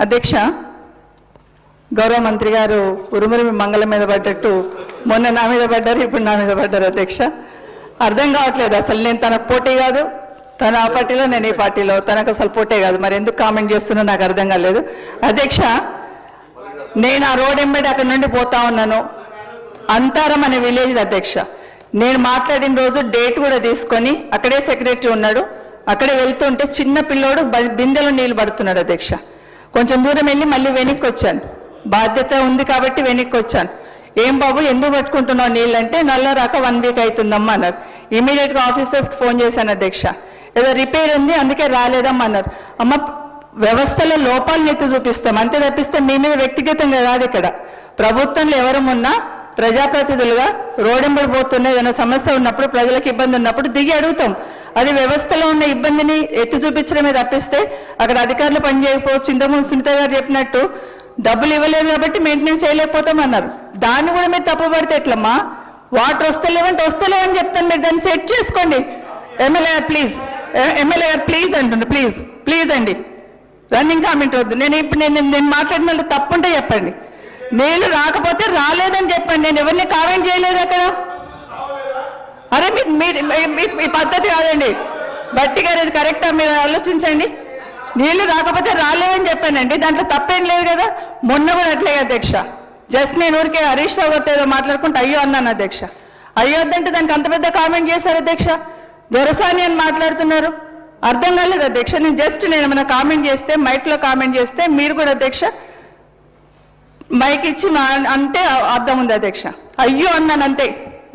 అధ్యక్ష, గౌరవ మంత్రి గారు ఉరుమురు మంగళం మీద పడ్డట్టు మొన్న నా మీద పడ్డారు, ఇప్పుడు నా మీద పడ్డారు. అధ్యక్ష, అర్థం కావట్లేదు. అసలు నేను తనకు పోటీ కాదు, తన ఆ పార్టీలో నేను ఈ పార్టీలో, తనకు అసలు పోటీ కాదు. మరి ఎందుకు కామెంట్ చేస్తున్నా నాకు అర్థం కాలేదు. అధ్యక్ష, నేను ఆ రోడ్ ఎంబడి అక్కడి నుండి పోతా ఉన్నాను. అంతారం అనే విలేజ్. అధ్యక్ష, నేను మాట్లాడిన రోజు డేట్ కూడా తీసుకొని అక్కడే సెక్రటరీ ఉన్నాడు, అక్కడే వెళ్తుంటే చిన్న పిల్లోడు బిందెలో నీళ్ళు పడుతున్నాడు. అధ్యక్ష, కొంచెం దూరం వెళ్ళి మళ్ళీ వెనక్కి వచ్చాను. బాధ్యత ఉంది కాబట్టి వెనక్కి వచ్చాను. ఏం బాబు ఎందుకు పట్టుకుంటున్నావు నీళ్ళు అంటే, నల్ల రాక 1 వీక్ అవుతుందమ్మా అన్నారు. ఇమీడియట్గా ఆఫీసర్స్కి ఫోన్ చేశాను. అధ్యక్ష, ఏదో రిపేర్ ఉంది అందుకే రాలేదమ్మా అన్నారు. అమ్మ, వ్యవస్థలో లోపాలను ఎత్తి చూపిస్తాం అంతే తప్పిస్తే మీ మీద వ్యక్తిగతంగా కాదు. ఇక్కడ ప్రభుత్వంలో ఎవరమున్నా ప్రజాప్రతినిధులుగా రోడెంబడి పోతున్న ఏదైనా సమస్య ఉన్నప్పుడు, ప్రజలకు ఇబ్బంది ఉన్నప్పుడు దిగి అడుగుతాం. అది వ్యవస్థలో ఉన్న ఇబ్బందిని ఎత్తి చూపించడమే తప్పిస్తే అక్కడ అధికారులు పనిచేయకపోవచ్చు. ఇంతకుముందు సునీత గారు చెప్పినట్టు డబ్బులు ఇవ్వలేదు కాబట్టి మెయింటెనెన్స్ చేయలేకపోతాం అన్నారు. దాన్ని కూడా మీరు తప్పుపడితే ఎట్లమ్మా? వాటర్ వస్తలేవంటే వస్తలేవని చెప్తాను, మీరు దాన్ని సెట్ చేసుకోండి. ఎమ్మెల్యే గారు ప్లీజ్, ఎమ్మెల్యే గారు ప్లీజ్ అంటుండే, ప్లీజ్ ప్లీజ్ అండి, రన్నింగ్ కామెంట్ వద్దు. నేను మాట్లాడిన తప్పుంటే చెప్పండి. నీళ్ళు రాకపోతే రాలేదని చెప్పండి. నేను ఎవరిని కామెంట్ చేయలేదు అక్కడ. అరే మీ పద్ధతి కాదండి. బట్టి గారు ఇది కరెక్టా? మీరు ఆలోచించండి. నీళ్లు రాకపోతే రాలేవని చెప్పానండి, దాంట్లో తప్పేం లేదు కదా. మొన్న కూడా అట్లే అధ్యక్ష, జస్ట్ నేను ఊరికే హరీష్ రావు గారితో ఏదో మాట్లాడుకుంటే అయ్యో అన్నాను. అధ్యక్ష, అయ్యో వద్దంటే దానికి అంత పెద్ద కామెంట్ చేశారు. అధ్యక్ష, దొరసాని అని మాట్లాడుతున్నారు, అర్థం కాలేదు. అధ్యక్ష, నేను ఏమైనా కామెంట్ చేస్తే, మైక్లో కామెంట్ చేస్తే మీరు కూడా అధ్యక్ష మైక్ ఇచ్చి అంటే అర్థం ఉంది. అధ్యక్ష, అయ్యో అన్నాను అంతే,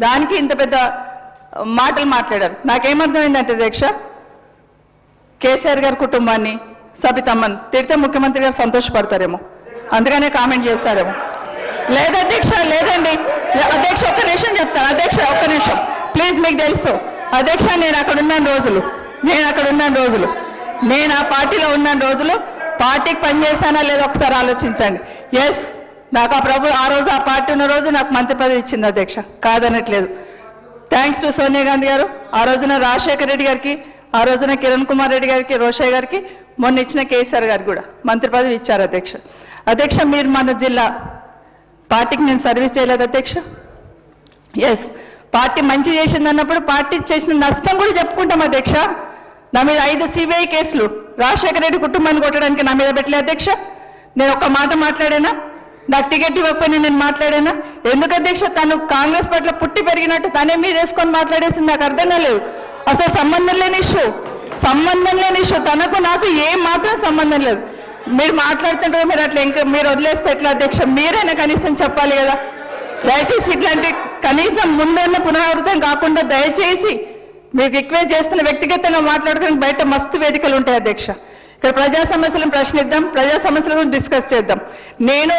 దానికి ఇంత పెద్ద మాటలు మాట్లాడారు. నాకేమర్థమైందంటే అధ్యక్ష, కేసీఆర్ గారి కుటుంబాన్ని, సబితమ్మని తిడితే ముఖ్యమంత్రి గారు సంతోషపడతారేమో, అందుకనే కామెంట్ చేస్తారేమో. లేదు అధ్యక్ష, లేదండి అధ్యక్ష, ఒక్క నిమిషం చెప్తాను. అధ్యక్ష ఒక్క నిమిషం ప్లీజ్. మీకు తెలుసు అధ్యక్ష, నేను అక్కడ ఉన్న రోజులు, నేను ఆ పార్టీలో ఉన్న రోజులు, పార్టీకి పనిచేశానా లేదో ఒకసారి ఆలోచించండి. ఎస్, నాకు ఆ రోజు ఆ పార్టీ ఉన్న రోజు నాకు మంత్రి పదవి ఇచ్చింది. అధ్యక్ష, కాదనట్లేదు. థ్యాంక్స్ టు సోనియా గాంధీ గారు, ఆ రోజున రాజశేఖర రెడ్డి గారికి, ఆ రోజున కిరణ్ కుమార్ రెడ్డి గారికి, రోషయ్య గారికి, మొన్న ఇచ్చిన కేసీఆర్ గారికి కూడా మంత్రి పదవి ఇచ్చారు. అధ్యక్ష, అధ్యక్ష మీరు మన జిల్లా పార్టీకి నేను సర్వీస్ చేయలేదు. అధ్యక్ష, ఎస్, పార్టీ మంచి చేసింది అన్నప్పుడు పార్టీ చేసిన నష్టం కూడా చెప్పుకుంటాం. అధ్యక్ష, నా మీద 5 CBI కేసులు రాజశేఖర రెడ్డి కుటుంబాన్ని కొట్టడానికి నా మీద పెట్టలే. అధ్యక్ష, నేను ఒక్క మాట మాట్లాడానా? నాకు టికెట్ ఇవ్వకపోయినా నేను మాట్లాడానా? ఎందుకు అధ్యక్ష? తను కాంగ్రెస్ పట్ల పుట్టి పెరిగినట్టు తనే మీద వేసుకొని మాట్లాడేసింది. నాకు అర్థం కాలేదు. అసలు సంబంధం లేని ఇష్యూ, తనకు నాకు ఏం మాత్రం సంబంధం లేదు. మీరు మాట్లాడుతుంటారో మీరు అట్లా ఇంకా మీరు వదిలేస్తే ఎట్లా అధ్యక్ష? మీరైనా కనీసం చెప్పాలి కదా. దయచేసి ఇట్లాంటి కనీసం ముందన్న పునరావృతం కాకుండా దయచేసి మీకు రిక్వెస్ట్ చేస్తున్న, వ్యక్తిగతంగా మాట్లాడుకుని బయట మస్తు వేదికలు ఉంటాయి. అధ్యక్ష, ఇక్కడ ప్రజా సమస్యలను ప్రశ్నిద్దాం, ప్రజా సమస్యల గురించి డిస్కస్ చేద్దాం. నేను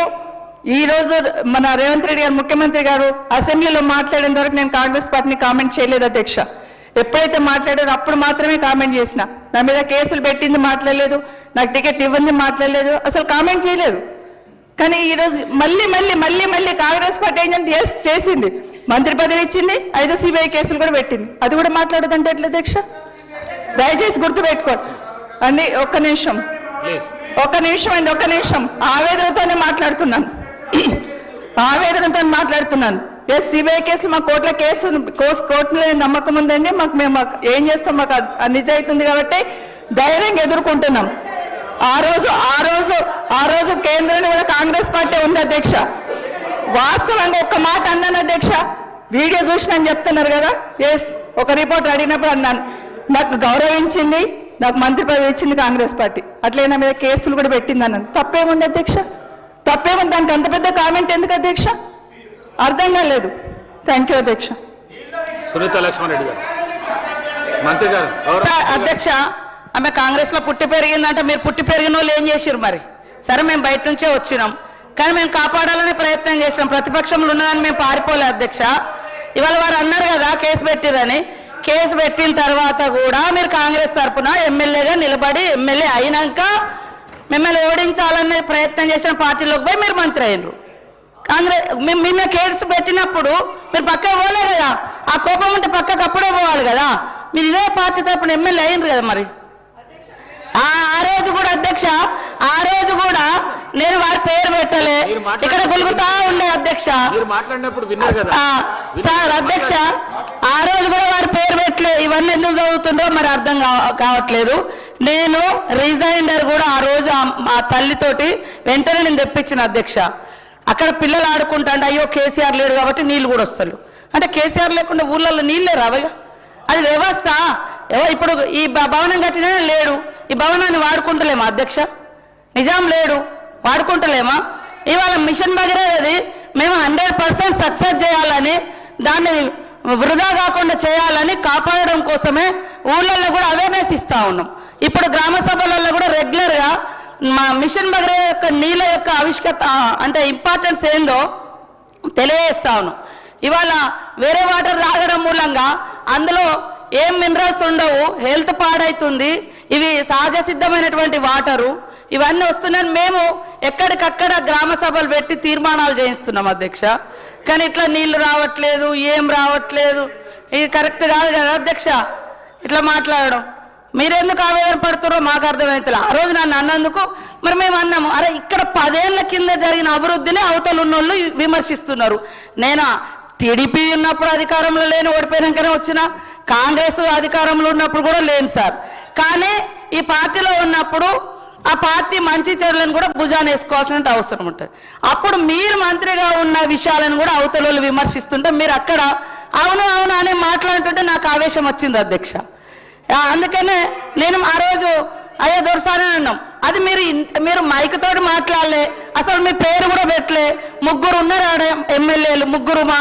ఈరోజు మన రేవంత్ రెడ్డి గారు ముఖ్యమంత్రి గారు అసెంబ్లీలో మాట్లాడిన వరకు నేను కాంగ్రెస్ పార్టీని కామెంట్ చేయలేదు. అధ్యక్ష, ఎప్పుడైతే మాట్లాడారో అప్పుడు మాత్రమే కామెంట్ చేసిన. నా మీద కేసులు పెట్టింది మాట్లాడలేదు, నాకు టికెట్ ఇవ్వండి మాట్లాడలేదు, అసలు కామెంట్ చేయలేదు. కానీ ఈరోజు మళ్ళీ కాంగ్రెస్ పార్టీ ఏంటంటే ఎస్ చేసింది, మంత్రి పదవి ఇచ్చింది, 5 CBI కేసులు కూడా పెట్టింది, అది కూడా మాట్లాడదంటే ఎట్లా అధ్యక్ష? దయచేసి గుర్తుపెట్టుకోండి అండి. ఒక్క నిమిషం ఆవేదనతోనే మాట్లాడుతున్నాను. ఎస్, CBI కేసులు మా కోర్టులో నమ్మకం ఉందండి. మేము ఏం చేస్తాం, మాకు నిజాయితీ ఉంది కాబట్టి ధైర్యంగా ఎదుర్కొంటున్నాం. ఆ రోజు కేంద్రంలో కూడా కాంగ్రెస్ పార్టీ ఉంది. అధ్యక్ష, వాస్తవంగా ఒక్క మాట అన్నాను. అధ్యక్ష, వీడియో చూసినని చెప్తున్నారు కదా. ఎస్, ఒక రిపోర్ట్ అడిగినప్పుడు అన్నాను, నాకు గౌరవించింది, నాకు మంత్రి పదవి ఇచ్చింది కాంగ్రెస్ పార్టీ, అట్లే నా మీద కేసులు కూడా పెట్టింది అన్నాను. తప్పేముంది అధ్యక్ష? తప్పేముంది? దానికి అంత పెద్ద కామెంట్ ఎందుకు అధ్యక్ష? అర్థం కాలేదు. థ్యాంక్ యూ అధ్యక్ష. సునీత లక్ష్మణ్ రెడ్డి గారు, మంత్రి గారు. అధ్యక్ష, ఆమె కాంగ్రెస్ లో పుట్టి పెరిగిందంటే మీరు పుట్టి పెరిగిన వాళ్ళు ఏం చేసారు మరి? సరే, మేము బయట నుంచే వచ్చినాం, కానీ మేము కాపాడాలనే ప్రయత్నం చేసినాం. ప్రతిపక్షంలో ఉన్నదని మేము పారిపోలే. అధ్యక్ష, ఇవాళ వారు అన్నారు కదా కేసు పెట్టిరని. కేసు పెట్టిన తర్వాత కూడా మీరు కాంగ్రెస్ తరఫున ఎమ్మెల్యేగా నిలబడి, ఎమ్మెల్యే అయినాక మిమ్మల్ని ఓడించాలనే ప్రయత్నం చేసిన పార్టీలోకి పోయి మీరు మంత్రి అయ్యారు. కాంగ్రెస్ నిన్న కేసు పెట్టినప్పుడు మీరు పక్కకు పోలే కదా, ఆ కోపం ఉంటే పక్కకు అప్పుడే పోవాలి కదా. మీరు ఇదే పార్టీ తరపున ఎమ్మెల్యే అయినరు కదా. మరి ఆ రోజు కూడా అధ్యక్ష, ఆ రోజు కూడా నేను వారి పేరు పెట్టలే, ఇక్కడ గులుగుతా ఉండే అధ్యక్ష. మీరు మాట్లాడినప్పుడు విన్నారు కదా సార్ అధ్యక్ష, ఆ రోజు కూడా వారి పేరు పెట్టలే. ఇవన్నీ ఎందుకు చదువుతుండో మరి అర్థం కావట్లేదు. నేను రిజైండర్ కూడా ఆ రోజు మా తల్లితోటి వెంటనే నేను తెప్పించిన అధ్యక్ష. అక్కడ పిల్లలు ఆడుకుంటా అంటే అయ్యో కేసీఆర్ లేడు కాబట్టి నీళ్ళు కూడా వస్తారు. అంటే కేసీఆర్ లేకుండా ఊళ్ళల్లో నీళ్ళే రావగా, అది వ్యవస్థ. ఇప్పుడు ఈ భవనం కట్టినా లేడు, ఈ భవనాన్ని వాడుకుంటలేమా అధ్యక్ష? నిజాం లేడు, వాడుకుంటలేమా? ఇవాళ మిషన్ భగీరథది మేము 100% సక్సెస్ చేయాలని, దాన్ని వృధా కాకుండా చేయాలని కాపాడడం కోసమే ఊళ్ళల్లో కూడా అవేర్నెస్ ఇస్తా ఉన్నాం. ఇప్పుడు గ్రామ సభలలో కూడా రెగ్యులర్గా మా మిషన్ భగీరథ యొక్క నీళ్ళ యొక్క ఆవిష్కత అంటే ఇంపార్టెన్స్ ఏందో తెలియజేస్తా ఉన్నాం. ఇవాళ వేరే వాటర్ తాగడం మూలంగా అందులో ఏం మినరల్స్ ఉండవు, హెల్త్ పాడవుతుంది. ఇవి సహజ సిద్ధమైనటువంటి వాటరు, ఇవన్నీ వస్తున్నాయని మేము ఎక్కడికక్కడ గ్రామ సభలు పెట్టి తీర్మానాలు చేయిస్తున్నాం అధ్యక్ష. కానీ ఇట్లా నీళ్లు రావట్లేదు, ఏం రావట్లేదు, ఇది కరెక్ట్ కాదు కదా అధ్యక్ష ఇట్లా మాట్లాడడం. మీరెందుకు ఆవేదన పడుతున్నారో మాకు అర్థమవుతుంది. ఆ రోజు నన్ను అన్నందుకు మరి మేము అన్నాము, అరే ఇక్కడ 10 ఏళ్ల కింద జరిగిన అభివృద్ధిని అవతల ఉన్నోళ్ళు విమర్శిస్తున్నారు. నేను టీడీపీ ఉన్నప్పుడు అధికారంలో లేని, ఓడిపోయినాకనే వచ్చిన, కాంగ్రెస్ అధికారంలో ఉన్నప్పుడు కూడా లేను సార్. కానీ ఈ పార్టీలో ఉన్నప్పుడు ఆ పార్టీ మంచి చెడులను కూడా భుజాన్ని వేసుకోవాల్సిన అవసరం ఉంటుంది. అప్పుడు మీరు మంత్రిగా ఉన్న విషయాలను కూడా అవతల విమర్శిస్తుంటే మీరు అక్కడ అవును అవును అనే మాట్లాడుతుంటే నాకు ఆవేశం వచ్చింది అధ్యక్ష. అందుకనే నేను ఆ రోజు అయ్యో దొరసానే అన్నాం. అది మీరు మైక్ తోటి మాట్లాడలే, అసలు మీ పేరు కూడా పెట్టలే. 3 ఉన్నారు ఆడ ఎమ్మెల్యేలు, 3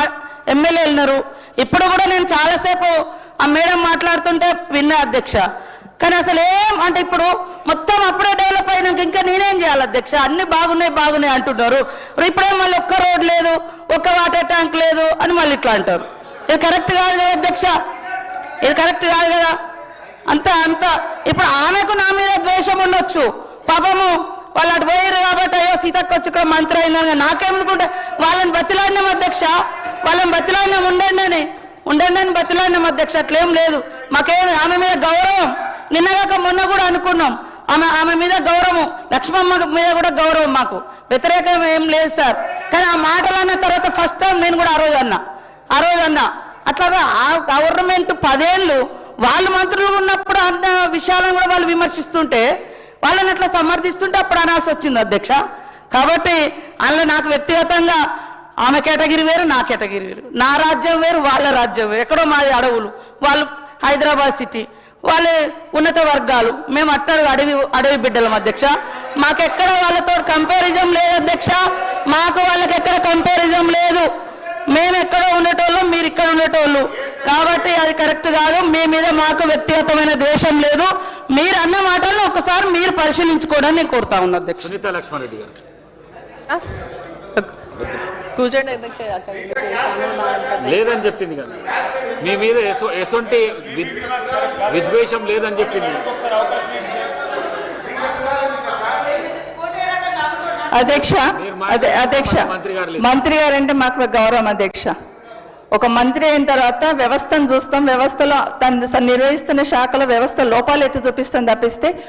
ఎమ్మెల్యేలు ఉన్నారు. ఇప్పుడు కూడా నేను చాలాసేపు ఆ మేడం మాట్లాడుతుంటే విన్నా అధ్యక్ష. కానీ అసలు ఏం అంటే ఇప్పుడు మొత్తం అప్పుడే డెవలప్ అయినాక ఇంకా నేనేం చేయాలి అధ్యక్ష? అన్ని బాగున్నాయి అంటున్నారు. ఇప్పుడేం మళ్ళీ ఒక్క రోడ్ లేదు, ఒక్క వాటర్ ట్యాంక్ లేదు అని మళ్ళీ ఇట్లా అంటారు. ఇది కరెక్ట్ కాదు కదా అధ్యక్ష, ఇది కరెక్ట్ కాదు కదా. అంత ఇప్పుడు ఆమెకు నా మీద ద్వేషం ఉండొచ్చు, పాపము వాళ్ళు అటు పోయారు కాబట్టి అయ్యో సీతక్క వచ్చి ఇక్కడ మంత్రి అయిందని. నాకేమనుకుంటే వాళ్ళని బతిలాడినాం అధ్యక్ష, వాళ్ళని బతిలాడినాం, ఉండండి అని బతిలాడినాం అధ్యక్ష. అట్లేం లేదు, మాకేం ఆమె మీద గౌరవం. నిన్నగాక మొన్న కూడా అనుకున్నాం ఆమె మీద గౌరవం, లక్ష్మమ్మ మీద కూడా గౌరవం, మాకు వ్యతిరేకం ఏం లేదు సార్. కానీ ఆ మాటలు అన్న తర్వాత ఫస్ట్ టైం నేను కూడా ఆ రోజు అన్నా అట్లాగా ఆ గవర్నమెంట్ 10 ఏళ్ళు వాళ్ళు మంత్రులు ఉన్నప్పుడు అన్న విషయాలను కూడా వాళ్ళు విమర్శిస్తుంటే, వాళ్ళని అట్లా సమర్థిస్తుంటే అప్పుడు అనాల్సి వచ్చింది అధ్యక్ష. కాబట్టి అందులో నాకు వ్యక్తిగతంగా ఆమె కేటగిరీ వేరు, నా కేటగిరీ వేరు, నా రాజ్యం వేరు, వాళ్ళ రాజ్యం వేరు. ఎక్కడో మాది అడవులు, వాళ్ళు హైదరాబాద్ సిటీ, వాళ్ళ ఉన్నత వర్గాలు, మేము అడవి బిడ్డలం అధ్యక్ష. మాకెక్కడ వాళ్ళతో కంపారిజం లేదు అధ్యక్ష, మాకు వాళ్ళకి ఎక్కడ కంపారిజం లేదు. మేము ఎక్కడో ఉండేటోళ్ళు, మీరు ఇక్కడ ఉండేటోళ్ళు, కాబట్టి అది కరెక్ట్ కాదు. మీ మీద మాకు వ్యక్తిగతమైన ద్వేషం లేదు. మీరు అన్న మాటలను ఒకసారి మీరు పరిశీలించుకోవడం నేను కోరుతా ఉన్నా అధ్యక్ష. సునీత లక్ష్మణ్ రెడ్డి గారు కూర్చోండి అధ్యక్ష. లేదని చెప్పింది కదా, మీ మీద ఎటువంటి విద్వేషం లేదని చెప్పింది. అధ్యక్ష మంత్రి గారు అంటే మాకు గౌరవం అధ్యక్ష. ఒక మంత్రి అయిన తర్వాత వ్యవస్థను చూస్తాం, వ్యవస్థలో తను నిర్వహిస్తున్న శాఖలో వ్యవస్థ లోపాలు ఎత్తి చూపిస్తాం తప్పిస్తే